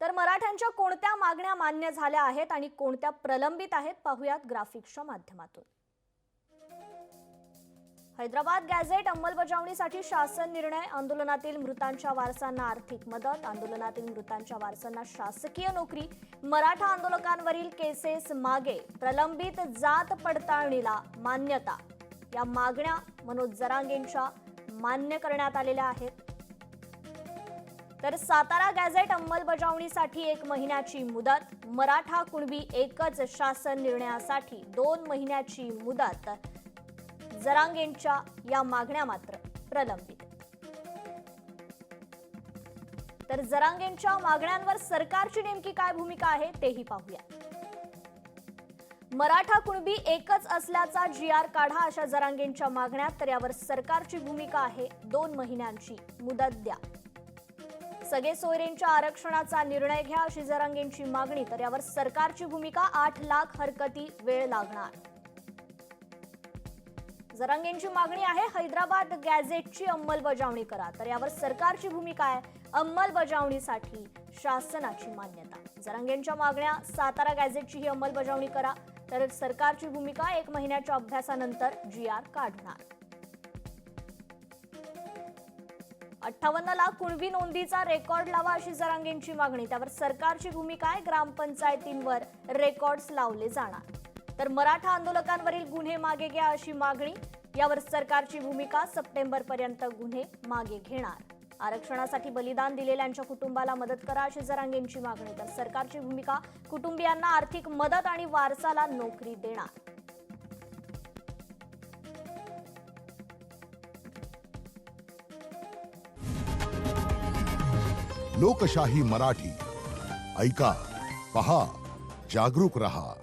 तर मराठ्यांच्या कोणत्या मागण्या मान्य झाल्या आहेत आणि कोणत्या प्रलंबित आहेत पाहूयात ग्राफिक्सच्या माध्यमातून। हैदराबाद गॅझेट अंमलबजावणीसाठी शासन निर्णय, आंदोलनातील मृतांच्या वारसांना आर्थिक मदत, आंदोलनातील मृतांच्या वारसांना शासकीय नोकरी, मराठा आंदोलकांवरील केसेस मागे, प्रलंबित जात पडताळणीला मान्यता। या मागण्या मनोज जरांगेंच्या मान्य करण्यात आलेल्या आहेत। तर सातारा गॅझेट अंमलबजावणीसाठी 1 महिन्याची मुदत, मराठा कुणबी एकच शासन निर्णयासाठी 2 महिन्याची मुदत, जरांगेंच्या या मागण्या मात्र प्रलंबित। तर जरांगेंच्या मागण्यांवर सरकारची नेमकी काय भूमिका आहे तेही पाहूया। मराठा कुणबी एकच असल्याचा GR काढा अशा जरांगेंच्या मागण्या, तर यावर सरकारची भूमिका आहे 2 महिन्यांची मुदत द्या। सगळे सोयरेंच्या आरक्षणाचा निर्णय घ्या अशी जरांगेंची मागणी, तर यावर सरकारची भूमिका 8 लाख हरकती वेळ लागणार। जरांगेंची मागणी आहे हैदराबाद गॅझेटची अंमलबजावणी करा, तर यावर सरकारची भूमिका आहे अंमलबजावणीसाठी शासनाची मान्यता। जरांगेंच्या मागण्या सातारा गॅझेटची ही अंमलबजावणी करा, तर सरकारची भूमिका 1 महिन्याच्या अभ्यासानंतर GR काढणार। 58 लाख कुणबी नोंदीचा रेकॉर्ड लावा अशी जरांगेंची मागणी, त्यावर सरकारची भूमिका आहे ग्रामपंचायतींवर रेकॉर्ड्स लावले जाणार। तर मराठा आंदोलकांवरील गुन्हे मागे घ्या अशी मागणी, यावर सरकारची भूमिका सप्टेंबरपर्यंत गुन्हे मागे घेणार। आरक्षणासाठी बलिदान दिलेल्यांच्या कुटुंबाला मदत करा अशी जरांगेंची मागणी, तर सरकारची भूमिका कुटुंबियांना आर्थिक मदत आणि वारसाला नोकरी देणार। लोकशाही मराठी ऐका, पहा, जागरूक रहा।